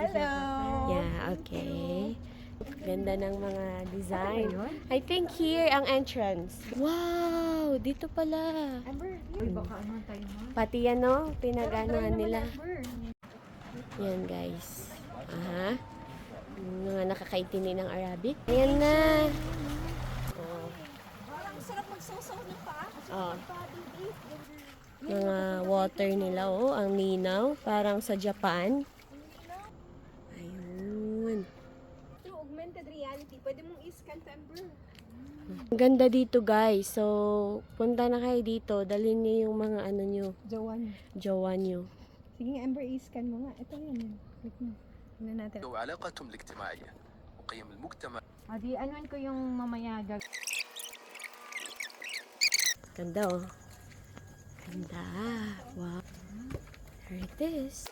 Hello! Yeah, okay. Ganda ng mga design. I think here ang entrance. Wow! Dito pala. Uy, baka ano tayo mo? Pati yan, no? Pinag-anuhan nila. Yan, guys. Aha. Yung mga nakakaintindi ng Arabic. Ayan na. Oh. Parang sarap magsasaw ng paa. Oh. Mga water nila, oh. Ang linaw. Parang sa Japan. Ayun. Through augmented reality, pwede mong i-scan to Amber. Ang ganda dito, guys. So, punta na kayo dito. Dalhin niyo yung mga ano nyo. Jowa nyo. Sige nga, Amber, i-scan mo nga. Ito yan. Click mo. Tingnan natin. وعلاقتهم الاجتماعية وقيم المجتمع. Adi, anuan ko yung mamaya Ganda, oh. Ganda. Wow. There it is.